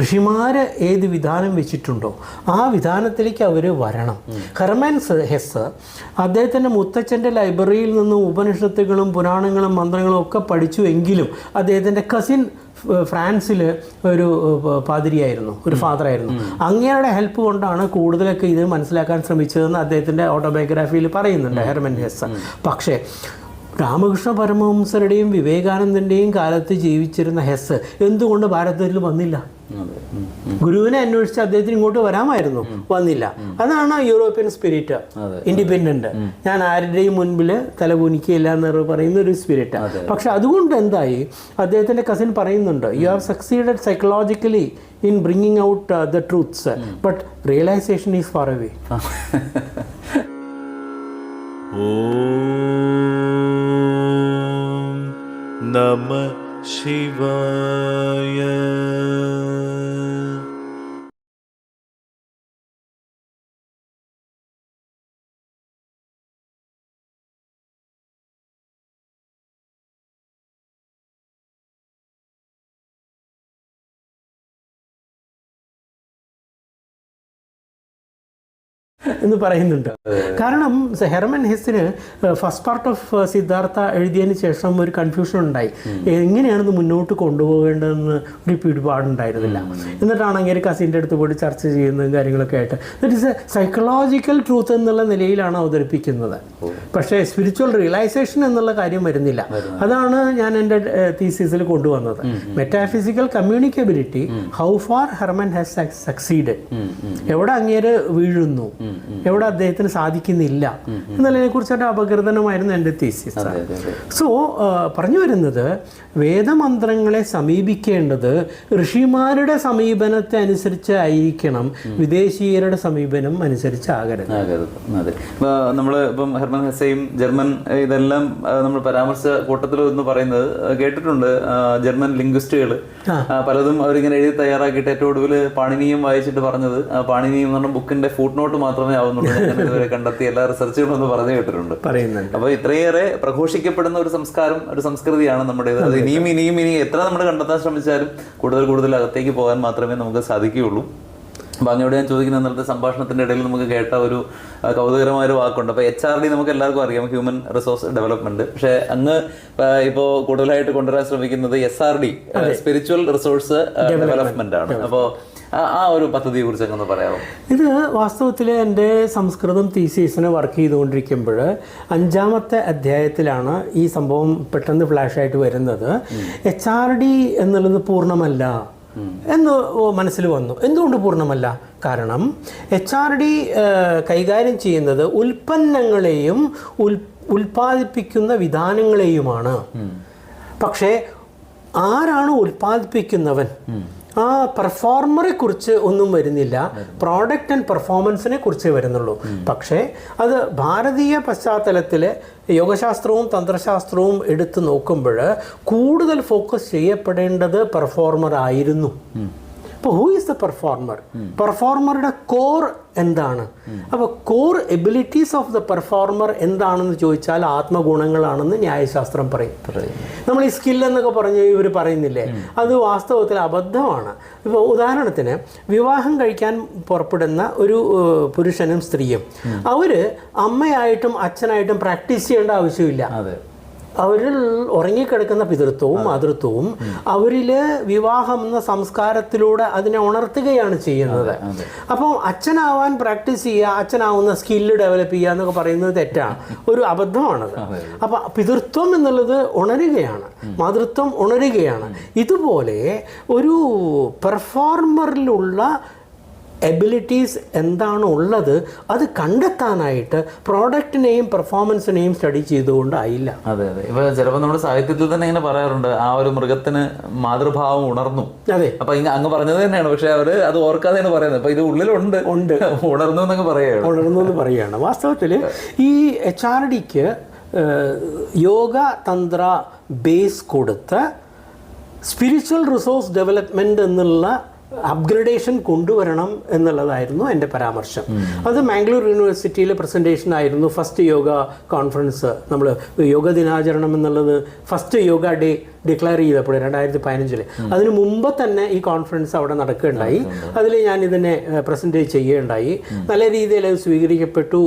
ഋഷിമാർ ഏത് വിധാനം വെച്ചിട്ടുണ്ടോ ആ വിധാനത്തിലേക്ക് അവർ വരണം. ഹെർമൻ ഹെസ്സ് അദ്ദേഹത്തിൻ്റെ മുത്തച്ഛൻ്റെ ലൈബ്രറിയിൽ നിന്ന് ഉപനിഷത്തുകളും പുരാണങ്ങളും മന്ത്രങ്ങളും ഒക്കെ പഠിച്ചു എങ്കിലും അദ്ദേഹത്തിൻ്റെ കസിൻ ഫ്രാൻസിൽ ഒരു പാതിരിയായിരുന്നു, ഒരു ഫാദറായിരുന്നു. അങ്ങയുടെ ഹെൽപ്പ് കൊണ്ടാണ് കൂടുതലൊക്കെ ഇത് മനസ്സിലാക്കാൻ ശ്രമിച്ചതെന്ന് അദ്ദേഹത്തിൻ്റെ ഓട്ടോബയോഗ്രാഫിയിൽ പറയുന്നുണ്ട് ഹെർമൻ ഹെസ്സ്. പക്ഷേ രാമകൃഷ്ണ പരമഹംസരുടെയും വിവേകാനന്ദൻ്റെയും കാലത്ത് ജീവിച്ചിരുന്ന ഹെസ്സ് എന്തുകൊണ്ട് ഭാരതത്തിൽ വന്നില്ല? ഗുരുവിനെ അന്വേഷിച്ച് അദ്ദേഹത്തിന് ഇങ്ങോട്ട് വരാമായിരുന്നു, വന്നില്ല. അതാണ് യൂറോപ്യൻ സ്പിരിറ്റ്, ഇൻഡിപെൻഡന്റ്. ഞാൻ ആരുടെയും മുൻപിൽ തലകുനിക്കുകയില്ല എന്ന് പറയുന്ന ഒരു സ്പിരിറ്റ്. പക്ഷെ അതുകൊണ്ട് എന്തായി, അദ്ദേഹത്തിൻ്റെ കസിൻ പറയുന്നുണ്ട്, you have succeeded psychologically in bringing out the truths, but realization is far away. Om Namah Shivaya. എന്ന് പറയുന്നുണ്ട്. കാരണം ഹെർമൻ ഹെസ്സിന് ഫസ്റ്റ് പാർട്ട് ഓഫ് സിദ്ധാർത്ഥ എഴുതിയതിന് ശേഷം ഒരു കൺഫ്യൂഷൻ ഉണ്ടായി, എങ്ങനെയാണിത് മുന്നോട്ട് കൊണ്ടുപോകേണ്ടതെന്ന് ഒരു പിടിപാടുണ്ടായിരുന്നില്ല. എന്നിട്ടാണ് അങ്ങനെ കസിൻ്റെ അടുത്ത് പോയിട്ട് ചർച്ച ചെയ്യുന്നതും കാര്യങ്ങളൊക്കെ ആയിട്ട് that is A psychological truth എന്നുള്ള നിലയിലാണ് അവതരിപ്പിക്കുന്നത്. പക്ഷേ സ്പിരിച്വൽ റിയലൈസേഷൻ എന്നുള്ള കാര്യം വരുന്നില്ല. അതാണ് ഞാൻ എൻ്റെ തീസിസിൽ കൊണ്ടുവന്നത്. Metaphysical communicability, how far Hermann has succeeded, എവിടെ അങ്ങേര് വീഴുന്നു, എവിടെ അദ്ദേഹത്തിന് സാധിക്കുന്നില്ല എന്നുള്ളതിനെ കുറിച്ചൊരു അപഗ്രഥനമായിരുന്നു എൻ്റെ തീസിസ്. സോ പറഞ്ഞു വരുന്നത്, വേദമന്ത്രങ്ങളെ സമീപിക്കേണ്ടത് ഋഷിമാരുടെ സമീപനത്തെ അനുസരിച്ച് ആയിരിക്കണം, വിദേശീയരുടെ സമീപനം അനുസരിച്ചാകരുത്. അതെ, നമ്മൾ ഇപ്പം ഹെർമൻ ഹെസ്സയും ജർമ്മൻ ഇതെല്ലാം നമ്മൾ പരാമർശ കൂട്ടത്തിൽ എന്ന് പറയുന്നത് കേട്ടിട്ടുണ്ട്. ജർമ്മൻ ലിംഗ്വിസ്റ്റുകൾ പലതും അവരിങ്ങനെ എഴുതി തയ്യാറാക്കിയിട്ട് ഏറ്റവും ഒടുവിൽ പാണിനിയം വായിച്ചിട്ട് പറഞ്ഞത്, പാണിനിയം എന്ന് പറഞ്ഞ ബുക്കിന്റെ ഫുട് നോട്ട് മാത്രമേ ആവുന്നുള്ളൂ, ഇതുവരെ കണ്ടെത്തിയ എല്ലാ റിസർച്ചുകളും ഒന്ന് പറഞ്ഞു കേട്ടിട്ടുണ്ട്. അപ്പൊ ഇത്രയേറെ പ്രഘോഷിക്കപ്പെടുന്ന ഒരു സംസ്കാരം, ഒരു സംസ്കൃതിയാണ് നമ്മുടേത്. അത് ഇനിയും എത്ര നമ്മൾ കണ്ടെത്താൻ ശ്രമിച്ചാലും കൂടുതൽ അകത്തേക്ക് പോകാൻ മാത്രമേ നമുക്ക് സാധിക്കുകയുള്ളൂ. അപ്പം അങ്ങോട്ട് ഞാൻ ചോദിക്കുന്ന ഇന്നലത്തെ സംഭാഷണത്തിൻ്റെ ഇടയിൽ നമുക്ക് കേട്ട ഒരു കൗതുകരമായ ഒരു വാക്കുണ്ട്. അപ്പോൾ HRD നമുക്ക് എല്ലാവർക്കും അറിയാം, ഹ്യൂമൻ റിസോഴ്സ് ഡെവലപ്മെന്റ്. പക്ഷേ അങ്ങ് ഇപ്പോൾ കൂടുതലായിട്ട് കൊണ്ടുവരാൻ ശ്രമിക്കുന്നത് SRD, സ്പിരിച്വൽ റിസോഴ്സ് ഡെവലപ്മെന്റ് ആണ്. അപ്പോൾ ആ ഒരു പദ്ധതിയെ കുറിച്ച് ഒന്ന് പറയാമോ? ഇത് വാസ്തവത്തിൽ എൻ്റെ സംസ്കൃതം തീസീസിന് വർക്ക് ചെയ്തുകൊണ്ടിരിക്കുമ്പോൾ 5ാമത്തെ അധ്യായത്തിലാണ് ഈ സംഭവം പെട്ടെന്ന് ഫ്ലാഷായിട്ട് വരുന്നത്. HRD എന്നുള്ളത് പൂർണ്ണമല്ല എന്ന് മനസ്സിൽ വന്നു. എന്തുകൊണ്ട് പൂർണ്ണമല്ല? കാരണം HRD കൈകാര്യം ചെയ്യുന്നത് ഉൽപ്പന്നങ്ങളെയും ഉൽപ്പാദിപ്പിക്കുന്ന വിധാനങ്ങളെയുമാണ്. പക്ഷേ ആരാണ് ഉൽപ്പാദിപ്പിക്കുന്നവൻ? ആ പെർഫോമറെ കുറിച്ച് ഒന്നും വരുന്നില്ല, പ്രോഡക്റ്റ് ആൻഡ് പെർഫോമൻസിനെ കുറിച്ചേ വരുന്നുള്ളൂ. പക്ഷേ അത് ഭാരതീയ പശ്ചാത്തലത്തിൽ യോഗശാസ്ത്രവും തന്ത്രശാസ്ത്രവും എടുത്തു നോക്കുമ്പോൾ കൂടുതൽ ഫോക്കസ് ചെയ്യപ്പെടേണ്ടത് പെർഫോമർ ആയിരുന്നു. അപ്പോൾ ഹൂ ഈസ് ദ പെർഫോമർ? പെർഫോമറുടെ കോർ എന്താണ്? അപ്പോൾ core abilities of the performer എന്താണെന്ന് ചോദിച്ചാൽ ആത്മഗുണങ്ങളാണെന്ന് ന്യായശാസ്ത്രം പറയും. നമ്മൾ ഈ സ്കില്ലെന്നൊക്കെ പറഞ്ഞ് ഇവർ പറയുന്നില്ലേ, അത് വാസ്തവത്തിൽ അബദ്ധമാണ്. ഇപ്പോൾ ഉദാഹരണത്തിന് വിവാഹം കഴിക്കാൻ പുറപ്പെടുന്ന ഒരു പുരുഷനും സ്ത്രീയും അവർ അമ്മയായിട്ടും അച്ഛനായിട്ടും പ്രാക്ടീസ് ചെയ്യേണ്ട ആവശ്യമില്ല. അവരിൽ ഉറങ്ങിക്കിടക്കുന്ന പിതൃത്വവും മാതൃത്വവും അവരിൽ വിവാഹം എന്ന സംസ്കാരത്തിലൂടെ അതിനെ ഉണർത്തുകയാണ് ചെയ്യുന്നത്. അപ്പോൾ അച്ഛനാവാൻ പ്രാക്ടീസ് ചെയ്യുക, അച്ഛനാവുന്ന സ്കില്ല് ഡെവലപ്പ് ചെയ്യുക എന്നൊക്കെ പറയുന്നത് തെറ്റാണ്, ഒരു അബദ്ധമാണത്. അപ്പോൾ പിതൃത്വം എന്നുള്ളത് ഉണരുകയാണ്, മാതൃത്വം ഉണരുകയാണ്. ഇതുപോലെ ഒരു പെർഫോമറിലുള്ള എബിലിറ്റീസ് എന്താണ് ഉള്ളത് അത് കണ്ടെത്താനായിട്ട് പ്രോഡക്റ്റിനെയും പെർഫോമൻസിനെയും സ്റ്റഡി ചെയ്തുകൊണ്ടായില്ല. അതെ, ഇപ്പൊ ചിലപ്പോൾ നമ്മുടെ സാഹിത്യത്തിൽ തന്നെ ഇങ്ങനെ പറയാറുണ്ട്, ആ ഒരു മൃഗത്തിന് മാതൃഭാവം ഉണർന്നു. അതെ, അപ്പൊ അങ്ങ് പറഞ്ഞത് തന്നെയാണ്, പക്ഷെ അവര് അത് ഓർക്കാതെയാണ് പറയുന്നത്. അപ്പൊ ഇത് ഉള്ളിലുണ്ട്, ഉണർന്നു എന്നൊക്കെ പറയുകയാണ്. വാസ്തവത്തിൽ ഈ HRDക്ക് യോഗ തന്ത്ര ബേസ് കൊടുത്ത് സ്പിരിച്വൽ റിസോഴ്സ് ഡെവലപ്മെന്റ് എന്നുള്ള അപ്ഗ്രഡേഷൻ കൊണ്ടുവരണം എന്നുള്ളതായിരുന്നു എൻ്റെ പരാമർശം. അത് മാംഗ്ലൂർ യൂണിവേഴ്സിറ്റിയിൽ പ്രസൻറ്റേഷൻ ആയിരുന്നു. ഫസ്റ്റ് യോഗ കോൺഫറൻസ്, നമ്മൾ യോഗ ദിനാചരണം എന്നുള്ളത് ഫസ്റ്റ് യോഗ ഡേ ഡിക്ലെയർ ചെയ്തപ്പോൾ 2015. അതിന് മുമ്പ് തന്നെ ഈ കോൺഫറൻസ് അവിടെ നടക്കുകയുണ്ടായി. അതിൽ ഞാൻ ഇതിനെ പ്രസൻറ്റ് ചെയ്യുകയുണ്ടായി. നല്ല രീതിയിൽ അത് സ്വീകരിക്കപ്പെട്ടു.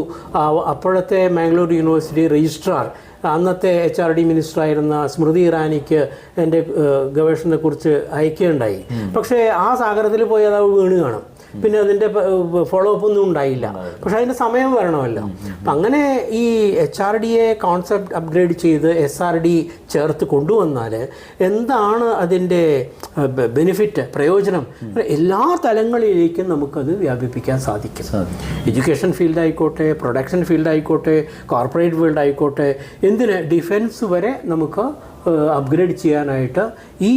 അപ്പോഴത്തെ മാംഗ്ലൂർ യൂണിവേഴ്സിറ്റി രജിസ്ട്രാർ, അന്നത്തെ HRD മിനിസ്റ്ററായിരുന്ന സ്മൃതി ഇറാനിക്ക് എൻ്റെ ഗവേഷണത്തെക്കുറിച്ച് അയക്കുകയുണ്ടായി. പക്ഷേ ആ സാഗരത്തിൽ പോയി അത് വീണ് കാണും. പിന്നെ അതിൻ്റെ ഫോളോ അപ്പ് ഒന്നും ഉണ്ടായില്ല. പക്ഷെ അതിൻ്റെ സമയം വരണമല്ലോ. അപ്പം അങ്ങനെ ഈ HRDയെ കോൺസെപ്റ്റ് അപ്ഗ്രേഡ് ചെയ്ത് SRD ചേർത്ത് കൊണ്ടുവന്നാൽ എന്താണ് അതിൻ്റെ ബെനിഫിറ്റ്, പ്രയോജനം? എല്ലാ തലങ്ങളിലേക്കും നമുക്കത് വ്യാപിപ്പിക്കാൻ സാധിക്കും. എഡ്യൂക്കേഷൻ ഫീൽഡ് ആയിക്കോട്ടെ, പ്രൊഡക്ഷൻ ഫീൽഡ് ആയിക്കോട്ടെ, കോർപ്പറേറ്റ് ഫീൽഡ് ആയിക്കോട്ടെ, എന്തിന് ഡിഫൻസ് വരെ നമുക്ക് അപ്ഗ്രേഡ് ചെയ്യാനായിട്ട് ഈ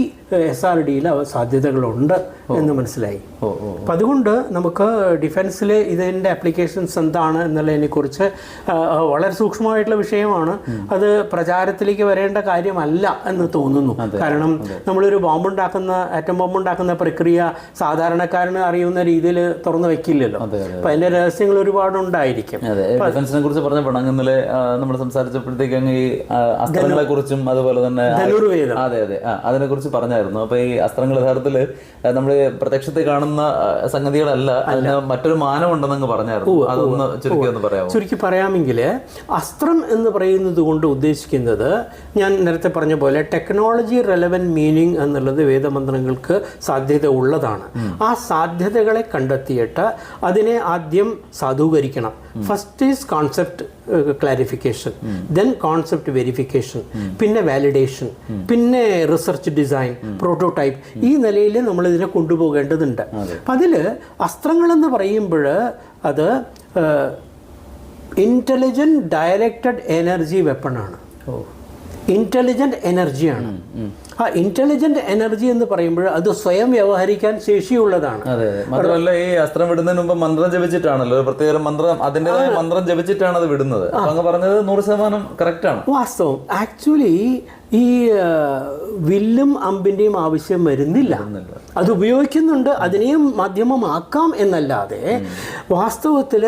SRDയിൽ സാധ്യതകളുണ്ട് എന്ന് മനസ്സിലായി. അപ്പം അതുകൊണ്ട് നമുക്ക് ഡിഫൻസിൽ ഇതിൻ്റെ ആപ്ലിക്കേഷൻസ് എന്താണ് എന്നുള്ളതിനെക്കുറിച്ച് വളരെ സൂക്ഷ്മമായിട്ടുള്ള വിഷയമാണ്. അത് പ്രചാരത്തിലേക്ക് വരേണ്ട കാര്യമല്ല എന്ന് തോന്നുന്നു. കാരണം നമ്മളൊരു ആറ്റം ബോംബ് ഉണ്ടാക്കുന്ന പ്രക്രിയ സാധാരണക്കാരന് അറിയുന്ന രീതിയിൽ തുറന്നു വെക്കില്ലല്ലോ. അപ്പം അതിൻ്റെ രഹസ്യങ്ങൾ ഒരുപാടുണ്ടായിരിക്കും. ഡിഫൻസിനെ കുറിച്ച് പറഞ്ഞപ്പോൾ ഇന്നലെ നമ്മൾ സംസാരിച്ചപ്പോഴത്തേക്ക് ഈ അസ്ത്രങ്ങളെ കുറിച്ചും അതുപോലെ തന്നെ അതെ അതിനെ കുറിച്ച് പറഞ്ഞായിരുന്നു. അപ്പൊ ഈ അസ്ത്രങ്ങൾ യഥാർത്ഥത്തിൽ നമ്മൾ പ്രത്യക്ഷത്തിൽ കാണുന്ന സംഗതികളല്ല, അതിന് മറ്റൊരു മാനമുണ്ടെന്ന് പറഞ്ഞായിരുന്നു. അതൊന്ന് ചുരുക്കി പറയാമെങ്കിൽ അസ്ത്രം എന്ന് പറയുന്നത് കൊണ്ട് ഉദ്ദേശിക്കുന്നത് ഞാൻ നേരത്തെ പറഞ്ഞ പോലെ ടെക്നോളജി റെലവൻറ്റ് മീനിങ് എന്നുള്ളത് വേദമന്ത്രങ്ങൾക്ക് സാധ്യത ഉള്ളതാണ്. ആ സാധ്യതകളെ കണ്ടെത്തിയിട്ട് അതിനെ ആദ്യം സാധൂകരിക്കണം. First is concept clarification, then concept verification, പിന്നെ വാലിഡേഷൻ, പിന്നെ റിസർച്ച് ഡിസൈൻ, പ്രോട്ടോടൈപ്പ്. ഈ നിലയിൽ നമ്മളിതിനെ കൊണ്ടുപോകേണ്ടതുണ്ട്. അപ്പം അതിൽ അസ്ത്രങ്ങളെന്ന് പറയുമ്പോൾ അത് ഇൻ്റലിജൻറ്റ് ഡയറക്റ്റഡ് എനർജി വെപ്പണാണ്. ഇൻ്റലിജൻറ്റ് എനർജിയാണ്. ആ ഇൻ്റലിജൻറ്റ് എനർജി എന്ന് പറയുമ്പോൾ അത് സ്വയം വ്യവഹരിക്കാൻ ശേഷിയുള്ളതാണ്. മാത്രമല്ല ഈ അസ്ത്രം വിടുന്നതിന് മുമ്പ് മന്ത്രം ജപിച്ചിട്ടാണല്ലോ, പ്രത്യേക മന്ത്രം, അതിൻ്റെതായ മന്ത്രം ജപിച്ചിട്ടാണ് അത് വിടുന്നത്. അങ്ങ് പറഞ്ഞത് 100% കറക്റ്റാണ്. വാസ്തവം. ആക്ച്വലി ഈ വില്ലും അമ്പിൻ്റെയും ആവശ്യം വരുന്നില്ല. അത് ഉപയോഗിക്കുന്നുണ്ട്, അതിനെയും മാധ്യമമാക്കാം എന്നല്ലാതെ വാസ്തവത്തിൽ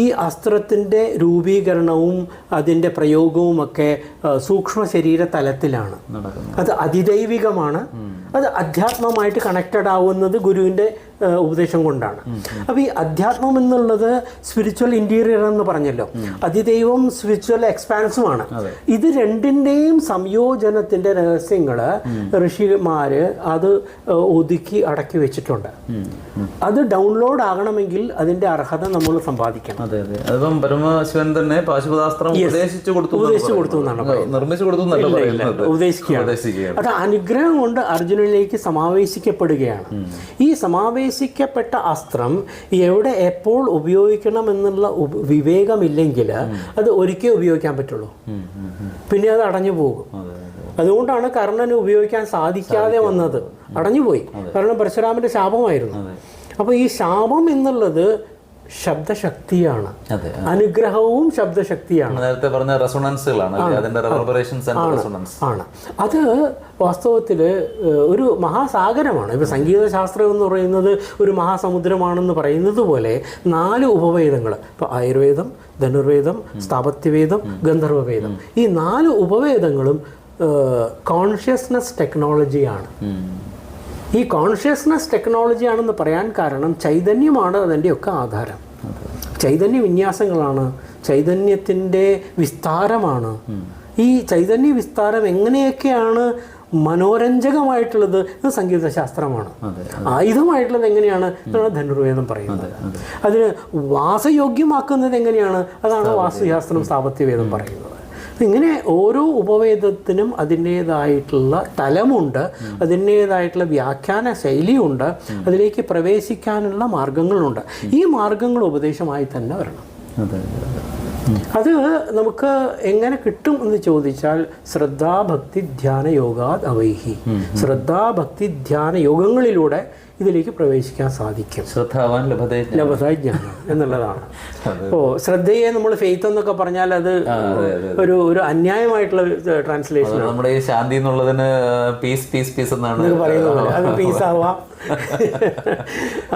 ഈ അസ്ത്രത്തിൻ്റെ രൂപീകരണവും അതിൻ്റെ പ്രയോഗവുമൊക്കെ സൂക്ഷ്മ ശരീര തലത്തിലാണ്. അത് അതിദൈവികമാണ്. അത് അധ്യാത്മമായിട്ട് കണക്റ്റഡ് ആവുന്നത് ഗുരുവിൻ്റെ ഉപദേശം കൊണ്ടാണ്. അപ്പോൾ ഈ അധ്യാത്മം എന്നുള്ളത് സ്പിരിച്വൽ ഇൻറ്റീരിയർ എന്ന് പറഞ്ഞല്ലോ, അതിദൈവം സ്പിരിച്വൽ എക്സ്പാൻസുമാണ്. ഇത് രണ്ടിൻ്റെയും സംയോജനത്തിൻ്റെ രഹസ്യങ്ങൾ ഋഷിമാർ അത് ഒതുക്കി അടക്കി വെച്ചിട്ടുണ്ട്. അത് ഡൗൺലോഡ് ആകണമെങ്കിൽ അതിൻ്റെ അർഹത നമ്മൾ സമ്പാദിക്കണം. അതിപ്പം പരമശിവൻ തന്നെ പാശുപതാസ്ത്രം ഉപദേശിച്ചു കൊടുത്തു എന്നാണ് ഉപദേശിക്കുകയാണ്. അത് അനുഗ്രഹം കൊണ്ട് അർജുനനിലേക്ക് സമാവേശിക്കപ്പെടുകയാണ്. ഈ സമാവേശിക്കപ്പെട്ട അസ്ത്രം എവിടെ എപ്പോൾ ഉപയോഗിക്കണം എന്നുള്ള വിവേകമില്ലെങ്കിൽ അത് ഒരിക്കൽ ഉപയോഗിക്കാൻ പറ്റുള്ളൂ, പിന്നെ അത് അടഞ്ഞു പോകും. അതുകൊണ്ടാണ് കർണന് ഉപയോഗിക്കാൻ സാധിക്കാതെ വന്നത്, അടഞ്ഞുപോയി. കാരണം പരശുരാമന്റെ ശാപമായിരുന്നു. അപ്പോൾ ഈ ശാപം എന്നുള്ളത് ശബ്ദശക്തിയാണ്, അനുഗ്രഹവും ശബ്ദശക്തിയാണ്. നേരത്തെ പറഞ്ഞ റെസൊണൻസുകളാണ് ആണ്. അത് വാസ്തവത്തിൽ ഒരു മഹാസാഗരമാണ്. ഇപ്പോൾ സംഗീതശാസ്ത്രം എന്ന് പറയുന്നത് ഒരു മഹാസമുദ്രമാണെന്ന് പറയുന്നത് പോലെ 4 ഉപവേദങ്ങൾ, ഇപ്പോൾ ആയുർവേദം, ധനുർവേദം, സ്ഥാപത്യവേദം, ഗന്ധർവവേദം, ഈ 4 ഉപവേദങ്ങളും കോൺഷ്യസ്നസ് ടെക്നോളജിയാണ്. ഈ കോൺഷ്യസ്നസ് ടെക്നോളജിയാണെന്ന് പറയാൻ കാരണം ചൈതന്യമാണ് അതിൻ്റെയൊക്കെ ആധാരം. ചൈതന്യ വിന്യാസങ്ങളാണ്, ചൈതന്യത്തിൻ്റെ വിസ്താരമാണ്. ഈ ചൈതന്യ വിസ്താരം എങ്ങനെയൊക്കെയാണ് മനോരഞ്ജകമായിട്ടുള്ളത് എന്ന് സംഗീതശാസ്ത്രമാണ്. ആയുധമായിട്ടുള്ളത് എങ്ങനെയാണ് എന്നാണ് ധനുർവേദം പറയുന്നത്. അതിന് വാസയോഗ്യമാക്കുന്നത് എങ്ങനെയാണ്, അതാണ് വാസ്തുശാസ്ത്രം, സ്ഥാപത്യവേദം പറയുന്നത്. ഇങ്ങനെ ഓരോ ഉപവേദത്തിനും അതിൻ്റേതായിട്ടുള്ള തലമുണ്ട്, അതിൻ്റേതായിട്ടുള്ള വ്യാഖ്യാന ശൈലിയുണ്ട്, അതിലേക്ക് പ്രവേശിക്കാനുള്ള മാർഗങ്ങളുണ്ട്. ഈ മാർഗങ്ങൾ ഉപദേശമായി തന്നെ വരണം. അത് നമുക്ക് എങ്ങനെ കിട്ടും എന്ന് ചോദിച്ചാൽ ശ്രദ്ധാഭക്തി ധ്യാന യോഗാത് അവൈഹി. ശ്രദ്ധാഭക്തി ധ്യാന യോഗങ്ങളിലൂടെ ഇതിലേക്ക് പ്രവേശിക്കാൻ സാധിക്കും. ശ്രദ്ധാവാൻ ലഭതാ ജ്ഞാനം എന്നുള്ളതാണ്. അപ്പോൾ ശ്രദ്ധയെ നമ്മൾ ഫെയ്ത്ത് എന്നൊക്കെ പറഞ്ഞാൽ അത് ഒരു അന്യായമായിട്ടുള്ള ട്രാൻസ്ലേഷൻ. നമ്മുടെ ഈ ശാന്തി എന്നുള്ളതിന് പീസ് പീസ് പീസ് എന്നാണ് പറയുന്ന പോലെ അത് പീസ് ആവാം,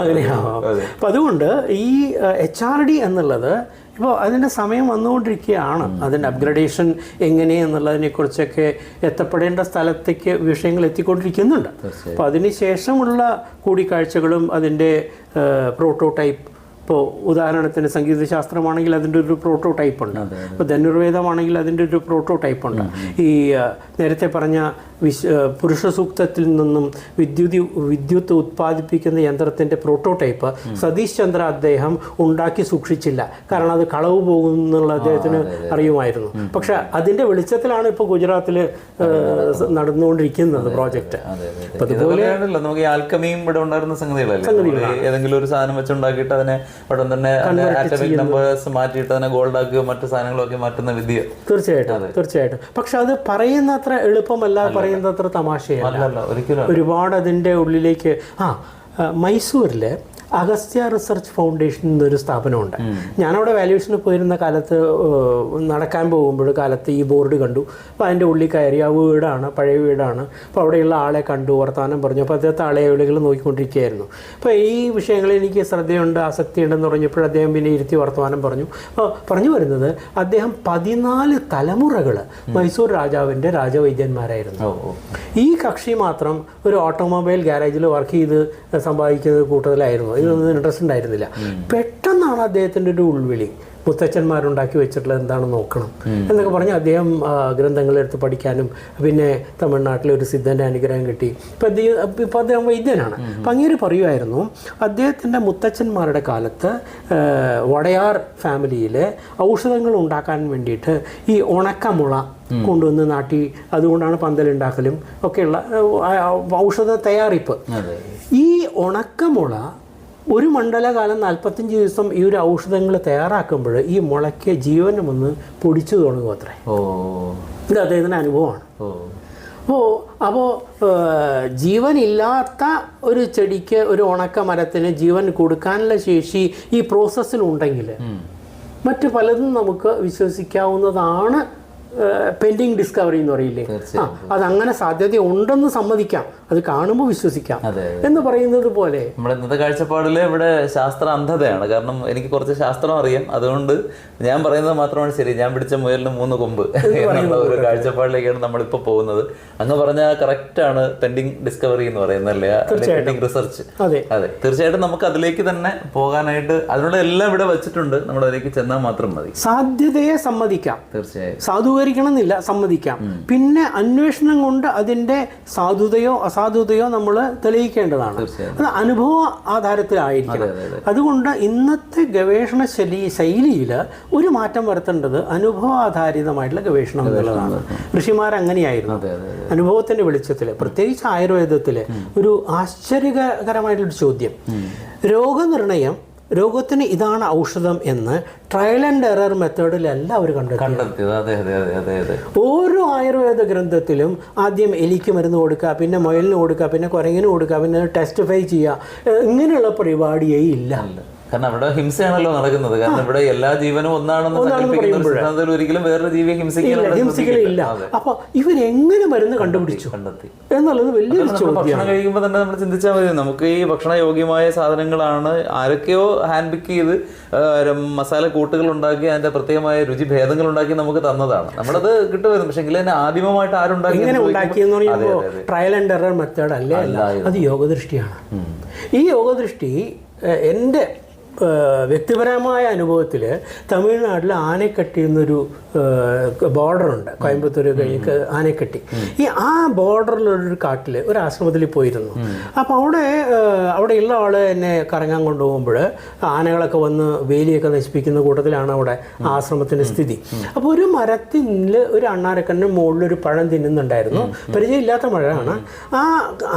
അങ്ങനെയാവാം. അപ്പം അതുകൊണ്ട് ഈ HRD എന്നുള്ളത് ഇപ്പോൾ അതിൻ്റെ സമയം വന്നുകൊണ്ടിരിക്കുകയാണ്. അതിൻ്റെ അപ്ഗ്രഡേഷൻ എങ്ങനെയെന്നുള്ളതിനെക്കുറിച്ചൊക്കെ എത്തപ്പെടേണ്ട സ്ഥലത്തേക്ക് വിഷയങ്ങൾ എത്തിക്കൊണ്ടിരിക്കുന്നുണ്ട്. അപ്പോൾ അതിന് ശേഷമുള്ള കൂടിക്കാഴ്ചകളും അതിൻ്റെ പ്രോട്ടോടൈപ്പ്, ഇപ്പോൾ ഉദാഹരണത്തിന് സംഗീതശാസ്ത്രമാണെങ്കിൽ അതിൻ്റെ ഒരു പ്രോട്ടോടൈപ്പ് ഉണ്ട്. ഇപ്പോൾ ധനുർവേദമാണെങ്കിൽ അതിൻ്റെ ഒരു പ്രോട്ടോടൈപ്പ് ഉണ്ട്. ഈ നേരത്തെ പറഞ്ഞ പുരുഷ സൂക്തത്തിൽ നിന്നും വിദ്യുത്ത് ഉത്പാദിപ്പിക്കുന്ന യന്ത്രത്തിൻ്റെ പ്രോട്ടോടൈപ്പ് സതീഷ് ചന്ദ്ര അദ്ദേഹം ഉണ്ടാക്കി സൂക്ഷിച്ചില്ല. കാരണം അത് കളവ് പോകും എന്നുള്ള അദ്ദേഹത്തിന് അറിയുമായിരുന്നു. പക്ഷെ അതിൻ്റെ വെളിച്ചത്തിലാണ് ഇപ്പോൾ ഗുജറാത്തിൽ നടന്നുകൊണ്ടിരിക്കുന്നത് പ്രോജക്റ്റ്. അതുപോലെ നമുക്ക് ആൽക്കമിയും ഇവിടെ ഉണ്ടായിരുന്ന സംഗതികളല്ലേ, ഏതെങ്കിലും ഒരു സാധനം വെച്ചുണ്ടാക്കിയിട്ട് അതിനെ ഉടൻ തന്നെ ആറ്റമിക് നമ്പേഴ്സ് മാറ്റിയിട്ട് അതിനെ ഗോൾഡ് ആക്കുകയോ മറ്റു സാധനങ്ങളൊക്കെ മാറ്റുന്ന വിദ്യ. തീർച്ചയായിട്ടും. പക്ഷെ അത് പറയുന്നത്ര എളുപ്പമല്ല, പറയുന്നത്ര തമാശയല്ല. ഒരുപാട് അതിൻ്റെ ഉള്ളിലേക്ക്. മൈസൂരിൽ അഗസ്ത്യ റിസർച്ച് ഫൗണ്ടേഷൻ എന്നൊരു സ്ഥാപനമുണ്ട്. ഞാനവിടെ വാല്യൂഷന് പോയിരുന്ന കാലത്ത് നടക്കാൻ പോകുമ്പോൾ കാലത്ത് ഈ ബോർഡ് കണ്ടു. അപ്പോൾ അതിൻ്റെ ഉള്ളിൽ കയറി. ആ വീടാണ്, പഴയ വീടാണ്. അപ്പോൾ അവിടെയുള്ള ആളെ കണ്ടു, വർത്തമാനം പറഞ്ഞു. അപ്പോൾ അദ്ദേഹത്തെ ആളെവിളികൾ നോക്കിക്കൊണ്ടിരിക്കുകയായിരുന്നു. അപ്പോൾ ഈ വിഷയങ്ങളിൽ എനിക്ക് ശ്രദ്ധയുണ്ട്, ആസക്തിയുണ്ടെന്ന് പറഞ്ഞപ്പോൾ അദ്ദേഹം പിന്നെ ഇരുത്തി വർത്തമാനം പറഞ്ഞു. അപ്പോൾ പറഞ്ഞു വരുന്നത് അദ്ദേഹം 14 തലമുറകൾ മൈസൂർ രാജാവിൻ്റെ രാജവൈദ്യന്മാരായിരുന്നു. ഈ കക്ഷി മാത്രം ഒരു ഓട്ടോമൊബൈൽ ഗ്യാരേജിൽ വർക്ക് ചെയ്ത് സമ്പാദിക്കുന്ന കൂട്ടത്തിലായിരുന്നു. ഇതൊന്നും ഇൻട്രസ്റ്റ് ഉണ്ടായിരുന്നില്ല. പെട്ടെന്നാണ് അദ്ദേഹത്തിൻ്റെ ഒരു ഉൾവിളി, മുത്തച്ഛന്മാരുണ്ടാക്കി വെച്ചിട്ടുള്ളത് എന്താണെന്ന് നോക്കണം എന്നൊക്കെ പറഞ്ഞ് അദ്ദേഹം ഗ്രന്ഥങ്ങളെടുത്ത് പഠിക്കാനും, പിന്നെ തമിഴ്നാട്ടിലെ ഒരു സിദ്ധൻ്റെ അനുഗ്രഹം കിട്ടി. ഇപ്പം അദ്ദേഹം വൈദ്യനാണ്. അപ്പം അങ്ങനെ പറയുമായിരുന്നു, അദ്ദേഹത്തിൻ്റെ മുത്തച്ഛന്മാരുടെ കാലത്ത് വടയാർ ഫാമിലിയിൽ ഔഷധങ്ങൾ ഉണ്ടാക്കാൻ വേണ്ടിയിട്ട് ഈ ഉണക്കമുള കൊണ്ടുവന്ന് നാട്ടി, അതുകൊണ്ടാണ് പന്തലുണ്ടാക്കലും ഒക്കെയുള്ള ഔഷധ തയ്യാറിപ്പ്. ഈ ഉണക്കമുള ഒരു മണ്ഡലകാലം 45 ദിവസം ഈ ഒരു ഔഷധങ്ങൾ തയ്യാറാക്കുമ്പോൾ ഈ മുളയ്ക്ക് ജീവനും ഒന്ന് പൊടിച്ചു തുടങ്ങും അത്രേ. ഇത് അദ്ദേഹത്തിൻ്റെ അനുഭവമാണ്. അപ്പോൾ ജീവനില്ലാത്ത ഒരു ചെടിക്ക്, ഒരു ഉണക്ക മരത്തിന് ജീവൻ കൊടുക്കാനുള്ള ശേഷി ഈ പ്രോസസ്സിലുണ്ടെങ്കിൽ മറ്റു പലതും നമുക്ക് വിശ്വസിക്കാവുന്നതാണ്. പെൻഡിങ് ഡിസ്കവറി എന്ന് പറയില്ലേ, അതങ്ങനെ സാധ്യത ഉണ്ടെന്ന് സമ്മതിക്കാം, അത് കാണുമ്പോൾ വിശ്വസിക്കാം എന്ന് പറയുന്നത് പോലെ. നമ്മുടെ ഇന്നത്തെ കാഴ്ചപ്പാടിൽ ഇവിടെ ശാസ്ത്ര അന്ധതയാണ്. കാരണം എനിക്ക് കുറച്ച് ശാസ്ത്രം അറിയാം, അതുകൊണ്ട് ഞാൻ പറയുന്നത് മാത്രമാണ് ശരി, ഞാൻ പിടിച്ച മുയലിന് 3 കൊമ്പ് എന്നുള്ള ഒരു കാഴ്ചപ്പാടിലേക്കാണ് നമ്മളിപ്പോൾ പോകുന്നത്. അങ്ങ് പറഞ്ഞാൽ കറക്റ്റാണ് പെൻഡിങ് ഡിസ്കവറി എന്ന് പറയുന്നതല്ലേ, പെൻഡിങ് റിസർച്ച്. അതെ, തീർച്ചയായിട്ടും നമുക്ക് അതിലേക്ക് തന്നെ പോകാനായിട്ട് അതിനുള്ള എല്ലാം ഇവിടെ വെച്ചിട്ടുണ്ട്. നമ്മൾ അതിലേക്ക് ചെന്നാൽ മാത്രം മതി. സാധ്യതയെ സമ്മതിക്കാം, തീർച്ചയായും സാധൂകരിക്കണമെന്നില്ല, സമ്മതിക്കാം. പിന്നെ അന്വേഷണം കൊണ്ട് അതിൻ്റെ സാധുതയോ അസാധുതയോ നമ്മൾ തെളിയിക്കേണ്ടതാണ്. അത് അനുഭവ ആധാരത്തിലായിരിക്കണം. അതുകൊണ്ട് ഇന്നത്തെ ഗവേഷണ ശൈലിയിൽ ഒരു മാറ്റം വരുത്തേണ്ടത് അനുഭവാധാരിതമായിട്ടുള്ള ഗവേഷണം എന്നുള്ളതാണ്. ഋഷിമാരങ്ങനെയായിരുന്നു. അനുഭവത്തിൻ്റെ വെളിച്ചത്തിൽ, പ്രത്യേകിച്ച് ആയുർവേദത്തിൽ ഒരു ആശ്ചര്യകരമായിട്ടൊരു ചോദ്യം, രോഗനിർണയം, രോഗത്തിന് ഇതാണ് ഔഷധം എന്ന് ട്രയൽ ആൻഡ് എറർ മെത്തേഡിലല്ല അവർ കണ്ടെത്തിയത്. ഓരോ ആയുർവേദ ഗ്രന്ഥത്തിലും ആദ്യം എലിക്ക് മരുന്ന് കൊടുക്കുക, പിന്നെ മുയലിന് കൊടുക്കുക, പിന്നെ കുരങ്ങിന് കൊടുക്കുക, പിന്നെ ടെസ്റ്റിഫൈ ചെയ്യുക, ഇങ്ങനെയുള്ള പരിപാടിയേ ഇല്ല. കാരണം അവിടെ ഹിംസയാണല്ലോ നടക്കുന്നത്. കാരണം ഇവിടെ എല്ലാ ജീവനും ഒന്നാണെന്ന് ഒരിക്കലും വേറൊരു ജീവിയെ ഹിംസിക്കലില്ല. അപ്പൊ ഇവരെങ്ങനെ മരുന്ന് കണ്ടുപിടിച്ചു എന്നുള്ളത് വലിയൊരു ചോദ്യം. ഭക്ഷണം കഴിക്കുമ്പോൾ തന്നെ നമ്മൾ ചിന്തിച്ചാൽ മതി, നമുക്ക് ഈ ഭക്ഷണ യോഗ്യമായ സാധനങ്ങളാണ് ആരൊക്കെയോ ഹാൻഡ് പിക്ക് ചെയ്ത് മസാല കൂട്ടുകൾ ഉണ്ടാക്കി അതിന്റെ പ്രത്യേകമായ രുചി ഭേദങ്ങൾ ഉണ്ടാക്കി നമുക്ക് തന്നതാണ്. നമ്മളത് കിട്ടുമായിരുന്നു. പക്ഷെ എങ്കിൽ തന്നെ ആദ്യമമായിട്ട് ആരുണ്ടാക്കിയെന്ന് പറയുമ്പോൾ ട്രയൽ ആൻഡ് എറർ മെത്തേഡ് അല്ലേ, അത് യോഗദൃഷ്ടിയാണ്. ഈ യോഗദൃഷ്ടി എൻ്റെ വ്യക്തിപരമായ അനുഭവത്തിൽ തമിഴ്നാട്ടിൽ ആനക്കട്ടി എന്നൊരു ബോർഡറുണ്ട്, കോയമ്പത്തൂർ കഴിഞ്ഞ് ആനക്കട്ടി. ആ ബോർഡറിലൊരു കാട്ടിൽ ഒരു ആശ്രമത്തിൽ പോയിരുന്നു. അപ്പോൾ അവിടെയുള്ള ആൾ എന്നെ കറങ്ങാൻ കൊണ്ടുപോകുമ്പോൾ ആനകളൊക്കെ വന്ന് വേലിയൊക്കെ നശിപ്പിക്കുന്ന കൂട്ടത്തിലാണ് അവിടെ ആശ്രമത്തിൻ്റെ സ്ഥിതി. അപ്പോൾ ഒരു മരത്തിൽ ഒരു അണ്ണാരക്കണ്ണിന് മുകളിലൊരു പഴം തിന്നുന്നുണ്ടായിരുന്നു. പരിചയമില്ലാത്ത പഴമാണ്. ആ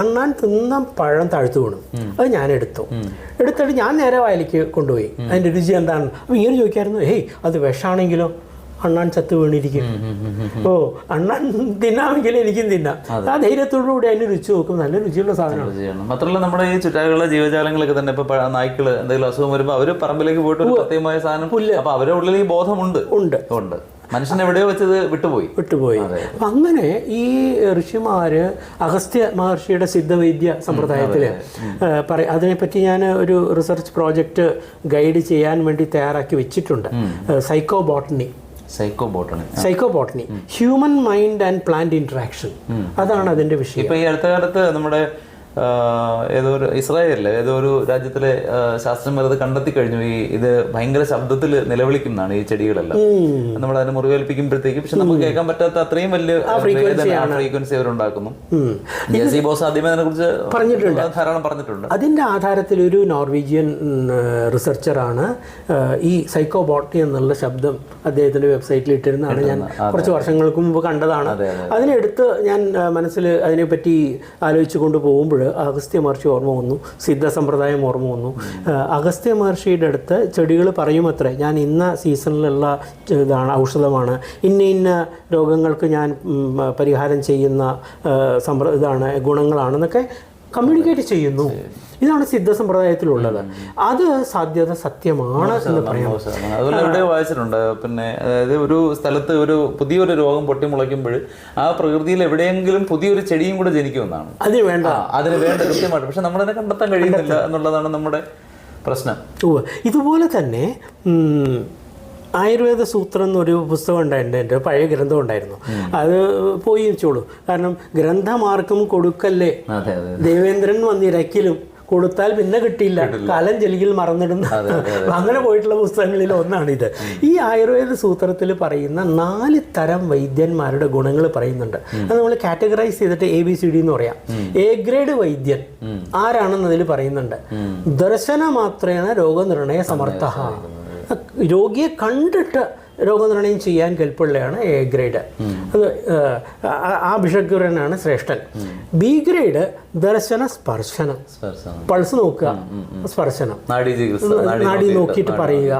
അണ്ണാൻ തിന്ന പഴം താഴ്ത്തു വീണു. അത് ഞാൻ എടുത്തിട്ട് ഞാൻ നേരെ വയലിലേക്ക് കൊണ്ടുപോയി. അതിൻ്റെ രുചി എന്താണ്? അപ്പോൾ ഇങ്ങനെ ചോദിക്കായിരുന്നു, ഹേയ് അത് വിഷമാണെങ്കിലോ? അണ്ണാൻ ചത്ത് വീണിരിക്കും. ഓ, അണ്ണാൻ തിന്നാമെങ്കിൽ എനിക്കും തിന്നാം. ആ ധൈര്യത്തോടു കൂടി അതിന് രുചി നോക്കും. നല്ല രുചിയുള്ള സാധനമാണ്. മാത്രമല്ല നമ്മുടെ ഈ ചുറ്റാലുള്ള ജീവജാലങ്ങളൊക്കെ തന്നെ ഇപ്പൊ നായ്ക്കള് എന്തെങ്കിലും അസുഖം വരുമ്പോൾ അവര് പറമ്പിലേക്ക് പോയിട്ട് ഒരു പ്രത്യേകമായ സാധനം അപ്പൊ അവരുടെ ഉള്ളിൽ ഈ ബോധമുണ്ട്. ഉണ്ട്. മനുഷ്യൻ എവിടെയോ വെച്ചത് വിട്ടുപോയി. അപ്പം അങ്ങനെ ഈ ഋഷിമാര് അഗസ്ത്യ മഹർഷിയുടെ സിദ്ധവൈദ്യ സമ്പ്രദായത്തില് അതിനെപ്പറ്റി ഞാൻ ഒരു റിസർച്ച് പ്രോജക്റ്റ് ഗൈഡ് ചെയ്യാൻ വേണ്ടി തയ്യാറാക്കി വെച്ചിട്ടുണ്ട്. Psychobotany, human mind and plant interaction, അതാണ് അതിന്റെ വിഷയം. ഇപ്പൊ ഈ അടുത്ത കാലത്ത് നമ്മുടെ ഏതോ ഒരു ഇസ്രായേലില് ഏതോ ഒരു രാജ്യത്തിലെ ശാസ്ത്രജ്ഞർ അത് കണ്ടെത്തി കഴിഞ്ഞു. ഇത് ഭയങ്കര ശബ്ദത്തിൽ നിലവിളിക്കുന്നതാണ് ഈ ചെടികളെല്ലാം. നമ്മൾ അതിനെ മുറിവേൽപ്പിക്കുമ്പോഴത്തേക്കും പക്ഷെ നമുക്ക് കേൾക്കാൻ പറ്റാത്ത അത്രയും വലിയ ഫ്രീക്വൻസി അവരുണ്ടാക്കുന്നു. ജെസി ബോസ് ആദ്യമേ അതിനെ കുറിച്ച് ധാരാളം പറഞ്ഞിട്ടുണ്ട്. അതിന്റെ ആധാരത്തിൽ ഒരു നോർവീജിയൻ റിസർച്ചറാണ് ഈ സൈക്കോബോട്ടണി എന്നുള്ള ശബ്ദം അദ്ദേഹത്തിന്റെ വെബ്സൈറ്റിൽ ഇട്ടിരുന്നതാണ്. ഞാൻ കുറച്ച് വർഷങ്ങൾക്ക് മുമ്പ് കണ്ടതാണ്. അതിനെടുത്ത് ഞാൻ മനസ്സിൽ അതിനെപ്പറ്റി ആലോചിച്ചു കൊണ്ട് പോകുമ്പോൾ അഗസ്ത്യ മഹർഷി ഓർമ്മ വന്നു, സിദ്ധ സമ്പ്രദായം ഓർമ്മ വന്നു. അഗസ്ത്യ മഹർഷിയുടെ അടുത്ത് ചെടികൾ പറയുമത്രേ, ഞാൻ ഇന്ന സീസണിലുള്ള ഇതാണ്, ഔഷധമാണ്, ഇന്ന രോഗങ്ങൾക്ക് ഞാൻ പരിഹാരം ചെയ്യുന്ന ഇതാണ്, ഗുണങ്ങളാണെന്നൊക്കെ കമ്മ്യൂണിക്കേറ്റ് ചെയ്യുന്നു. ഇതാണ് സിദ്ധ സമ്പ്രദായത്തിലുള്ളത്. അത് സാധ്യത സത്യമാണ് എന്ന് പറയാം. അതുപോലെ എവിടെ വായിച്ചിട്ടുണ്ട്. പിന്നെ അതായത് ഒരു സ്ഥലത്ത് ഒരു പുതിയൊരു രോഗം പൊട്ടിമുളയ്ക്കുമ്പോൾ ആ പ്രകൃതിയിൽ എവിടെയെങ്കിലും പുതിയൊരു ചെടിയും കൂടെ ജനിക്കുമെന്നാണ്. അതിന് വേണ്ട കൃത്യമായിട്ട്. പക്ഷെ നമ്മളതിനെ കണ്ടെത്താൻ കഴിയുന്നില്ല എന്നുള്ളതാണ് നമ്മുടെ പ്രശ്നം. ഇതുപോലെ തന്നെ ആയുർവേദ സൂത്രം എന്നൊരു പുസ്തകം ഉണ്ടായിരുന്നു, എൻ്റെ പഴയ ഗ്രന്ഥം ഉണ്ടായിരുന്നു. അത് പോയി വെച്ചോളൂ. കാരണം ഗ്രന്ഥമാർക്കും കൊടുക്കല്ലേ, ദേവേന്ദ്രൻ വന്നിരക്കിലും കൊടുത്താൽ പിന്നെ കിട്ടിയില്ല, കാലം ജലിയിൽ മറന്നിടുന്ന അങ്ങനെ പോയിട്ടുള്ള പുസ്തകങ്ങളിൽ ഒന്നാണിത്. ഈ ആയുർവേദ സൂത്രത്തിൽ പറയുന്ന 4 തരം വൈദ്യന്മാരുടെ ഗുണങ്ങൾ പറയുന്നുണ്ട്. അത് നമ്മൾ കാറ്റഗറൈസ് ചെയ്തിട്ട് ABCD എന്ന് പറയാം. A ഗ്രേഡ് വൈദ്യൻ ആരാണെന്ന് അതിൽ പറയുന്നുണ്ട്. ദർശനമാത്രേണ രോഗനിർണയ സമർത്ഥ, രോഗിയെ കണ്ടിട്ട് രോഗനിർണയം ചെയ്യാൻ കെൽപ്പുള്ളതാണ് A ഗ്രേഡ്. അത് ആ ഭിഷഗ്വരനാണ് ശ്രേഷ്ഠൻ. B ഗ്രേഡ് ദർശന സ്പർശനം, പൾസ് നോക്കുക, സ്പർശനം, നാഡി നോക്കിയിട്ട് പറയുക,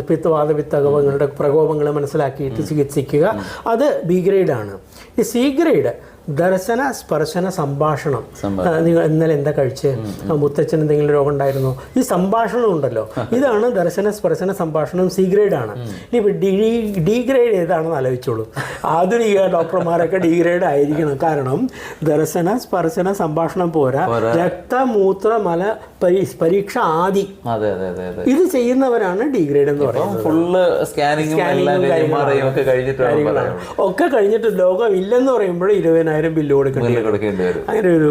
പിത്തവാദപിത്തകവങ്ങളുടെ പ്രകോപങ്ങൾ മനസ്സിലാക്കിയിട്ട് ചികിത്സിക്കുക, അത് B ഗ്രേഡാണ്. ഈ C ഗ്രേഡ് ദർശന സ്പർശന സംഭാഷണം. നിങ്ങൾ ഇന്നലെ എന്താ കഴിച്ച്, മുത്തച്ഛൻ എന്തെങ്കിലും രോഗം ഉണ്ടായിരുന്നോ, ഈ സംഭാഷണം ഉണ്ടല്ലോ, ഇതാണ് ദർശന സ്പർശന സംഭാഷണം. C ഗ്രേഡാണ്. ഇനി D ഗ്രേഡ് ഏതാണെന്ന് ആലോചിച്ചോളൂ. ആധുനിക ഡോക്ടർമാരൊക്കെ D ഗ്രേഡ് ആയിരിക്കണം. കാരണം ദർശന സ്പർശന സംഭാഷണം പോരാ, രക്തമൂത്ര മല പരീക്ഷ ആദി ഇത് ചെയ്യുന്നവരാണ് D ഗ്രേഡ് എന്ന് പറയുന്നത്. ഫുള്ള് സ്കാനിങ്ങും ഒക്കെ കഴിഞ്ഞിട്ട് രോഗം ഇല്ലെന്ന് പറയുമ്പോൾ 20,000 ബില്ല് കൊടുക്കേണ്ടി വരും. അങ്ങനെ ഒരു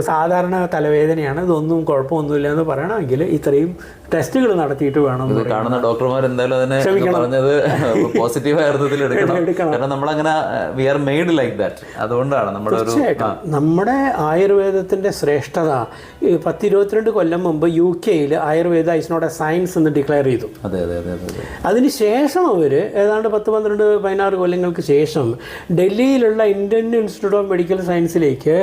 സാധാരണ തലവേദനയാണ്, ഇതൊന്നും കുഴപ്പമൊന്നുമില്ല എന്ന് പറയണമെങ്കിൽ ഇത്രയും ടെസ്റ്റുകൾ നടത്തിയിട്ട് വേണം. കാണുന്ന ഡോക്ടർമാർ എന്തായാലും അതിനെ പറഞ്ഞത് പോസിറ്റീവായ അർത്ഥത്തിൽ എടുക്കണം. കാരണം നമ്മളങ്ങനെ we are made like that. അതുകൊണ്ടാണ് നമ്മുടെ ആയുർവേദത്തിന്റെ ശ്രേഷ്ഠത 10-22 കൊല്ലം മുമ്പ് UK Ayurveda is not a science എന്ന് ഡിക്ലെയർ ചെയ്തു. അതിനുശേഷം അവർ ഏതാണ്ട് 10-12-16 കൊല്ലങ്ങൾക്ക് ശേഷം ഡൽഹിയിലുള്ള ഇന്ത്യൻ ഇൻസ്റ്റിറ്റ്യൂട്ട് ഓഫ് മെഡിക്കൽ സയൻസിലേക്ക്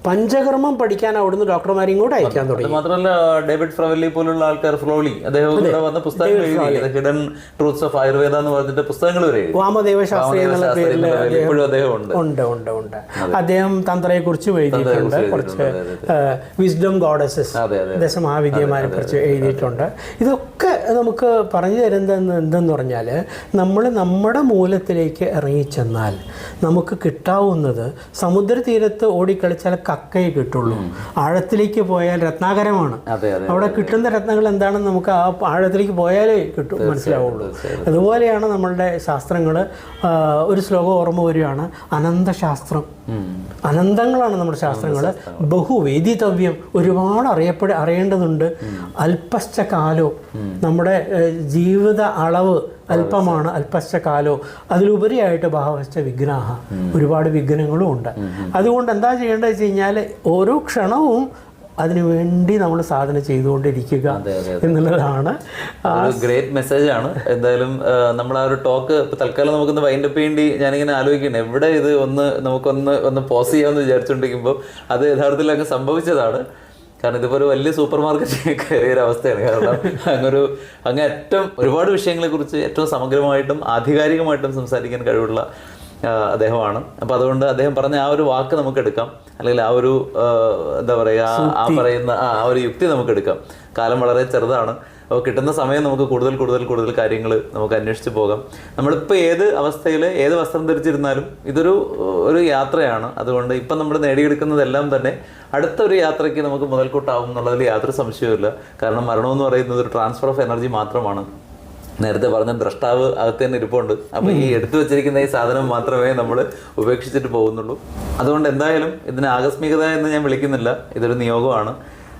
പഞ്ചകർമ്മം പഠിക്കാൻ അവിടുന്ന് ഡോക്ടർമാരെ ഇങ്ങോട്ട് അയക്കാൻ തുടങ്ങി. മാത്രമല്ല ഡേവിഡ് ഫ്രവല്ലി പോലുള്ള ആൾക്കാർ, ഫ്ലോളി, അദ്ദേഹം വന്ന പുസ്തകങ്ങൾ എഴുതി, ഹിഡൻ ട്രൂത്ത്സ് ഓഫ് ആയുർവേദ എന്ന് പറഞ്ഞിട്ട് പുസ്തകങ്ങൾ വരെ വാമദേവ ശാസ്ത്രി എന്നുള്ള പേരിൽ ഉണ്ട്. അദ്ദേഹം തന്ത്രയെ കുറിച്ചും എഴുതിയിട്ടുണ്ട്, കുറച്ച് വിസ്ഡം ഗോഡസസ്, ദശമഹാവിദ്യമാരെ കുറിച്ച് എഴുതിയിട്ടുണ്ട്. ഇതൊക്കെ നമുക്ക് പറഞ്ഞു തരുന്നത് എന്തെന്ന് പറഞ്ഞാൽ, നമ്മൾ നമ്മുടെ മൂലത്തിലേക്ക് ഇറങ്ങിച്ചെന്നാൽ നമുക്ക് കിട്ടാവുന്നത് സമുദ്രതീരത്ത് ഓടിക്കളിച്ചാൽ കക്കയെ കിട്ടുള്ളൂ. ആഴത്തിലേക്ക് പോയാൽ രത്നാകരമാണ്. അവിടെ കിട്ടുന്ന രത്നങ്ങൾ എന്താണെന്ന് നമുക്ക് ആ ആഴത്തിലേക്ക് പോയാലേ മനസ്സിലാവുള്ളൂ. അതുപോലെയാണ് നമ്മളുടെ ശാസ്ത്രങ്ങൾ. ഒരു ശ്ലോകം ഓർമ്മ വരികയാണ്, അനന്തശാസ്ത്രം. അനന്തങ്ങളാണ് നമ്മുടെ ശാസ്ത്രങ്ങൾ. ബഹുവേദിതവ്യം, ഒരുപാട് അറിയേണ്ടതുണ്ട്. അല്പശ്ച കാലോ, നമ്മുടെ ജീവിത അളവ് അല്പമാണ്. അല്പശ്ച കാലോ, അതിലുപരിയായിട്ട് ബഹവശ്ച വിഘ്നാഹ, ഒരുപാട് വിഘ്നങ്ങളും ഉണ്ട്. അതുകൊണ്ട് എന്താ ചെയ്യേണ്ടത് വെച്ച് കഴിഞ്ഞാൽ ഓരോ ക്ഷണവും അതിനുവേണ്ടി നമ്മൾ സാധന ചെയ്തുകൊണ്ടിരിക്കുക എന്നുള്ളതാണ്. ഗ്രേറ്റ് മെസ്സേജ് ആണ്. എന്തായാലും നമ്മൾ ആ ഒരു ടോക്ക് തൽക്കാലം നമുക്കൊന്ന് വൈൻഡപ്പ് ചെയ്യേണ്ടി ഞാനിങ്ങനെ ആലോചിക്കണം, എവിടെ ഇത് നമുക്കൊന്ന് പോസ് ചെയ്യാമെന്ന് വിചാരിച്ചുകൊണ്ടിരിക്കുമ്പോൾ അത് യഥാർത്ഥത്തിൽ അങ്ങ് സംഭവിച്ചതാണ്. കാരണം ഇതിപ്പോൾ ഒരു വലിയ സൂപ്പർ മാർക്കറ്റ് കയറിയ ഒരു അവസ്ഥയാണ്. കാരണം അങ്ങ് ഏറ്റവും ഒരുപാട് വിഷയങ്ങളെക്കുറിച്ച് ഏറ്റവും സമഗ്രമായിട്ടും ആധികാരികമായിട്ടും സംസാരിക്കാൻ കഴിവുള്ള അദ്ദേഹമാണ്. അപ്പം അതുകൊണ്ട് അദ്ദേഹം പറഞ്ഞ ആ ഒരു വാക്ക് നമുക്ക് എടുക്കാം, അല്ലെങ്കിൽ ആ ഒരു എന്താ പറയുക ആ പറയുന്ന ആ ഒരു യുക്തി നമുക്ക് എടുക്കാം. കാലം വളരെ ചെറുതാണ്, അപ്പോൾ കിട്ടുന്ന സമയം നമുക്ക് കൂടുതൽ കാര്യങ്ങൾ നമുക്ക് അന്വേഷിച്ച് പോകാം. നമ്മളിപ്പോൾ ഏത് അവസ്ഥയിൽ ഏത് വസ്ത്രം ധരിച്ചിരുന്നാലും ഒരു യാത്രയാണ്. അതുകൊണ്ട് ഇപ്പം നമ്മൾ നേടിയെടുക്കുന്നതെല്ലാം തന്നെ അടുത്തൊരു യാത്രയ്ക്ക് നമുക്ക് മുതൽക്കൂട്ടാവും എന്നുള്ളതിൽ യാതൊരു സംശയവുമില്ല. കാരണം മരണമെന്ന് പറയുന്നത് ഒരു ട്രാൻസ്ഫർ ഓഫ് എനർജി മാത്രമാണ്. നേരത്തെ പറഞ്ഞ ദ്രഷ്ടാവ് അകത്ത് തന്നെ ഇരിപ്പുണ്ട്. അപ്പോൾ ഈ എടുത്തു വെച്ചിരിക്കുന്ന ഈ സാധനം മാത്രമേ നമ്മൾ ഉപേക്ഷിച്ചിട്ട് പോകുന്നുള്ളൂ. അതുകൊണ്ട് എന്തായാലും ഇതിന് ആകസ്മികത എന്ന് ഞാൻ വിളിക്കുന്നില്ല, ഇതൊരു നിയോഗമാണ്.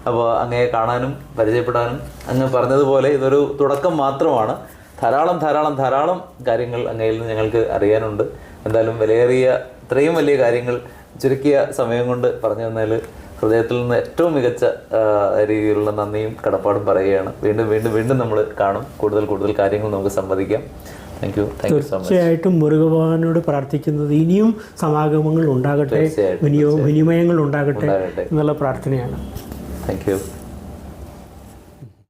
അപ്പോൾ അങ്ങയെ കാണാനും പരിചയപ്പെടാനും അങ്ങ് പറഞ്ഞതുപോലെ ഇതൊരു തുടക്കം മാത്രമാണ്. ധാരാളം കാര്യങ്ങൾ അങ്ങയിൽ നിന്ന് ഞങ്ങൾക്ക് അറിയാനുണ്ട്. എന്തായാലും ഇത്രയും വലിയ കാര്യങ്ങൾ ചുരുക്കിയ സമയം കൊണ്ട് പറഞ്ഞു തന്നാൽ ഹൃദയത്തിൽ നിന്ന് ഏറ്റവും മികച്ച രീതിയിലുള്ള നന്ദിയും കടപ്പാടും പറയുകയാണ്. വീണ്ടും നമ്മൾ കാണും, കൂടുതൽ കാര്യങ്ങൾ നമുക്ക് സംവദിക്കാം. Thank you so much. തീർച്ചയായിട്ടും മുരുകഭഗവാനോട് പ്രാർത്ഥിക്കുന്നത് ഇനിയും സമാഗമങ്ങൾ ഉണ്ടാകട്ടെ, വിനിമയങ്ങൾ ഉണ്ടാകട്ടെ എന്നുള്ള പ്രാർത്ഥനയാണ്. Thank you.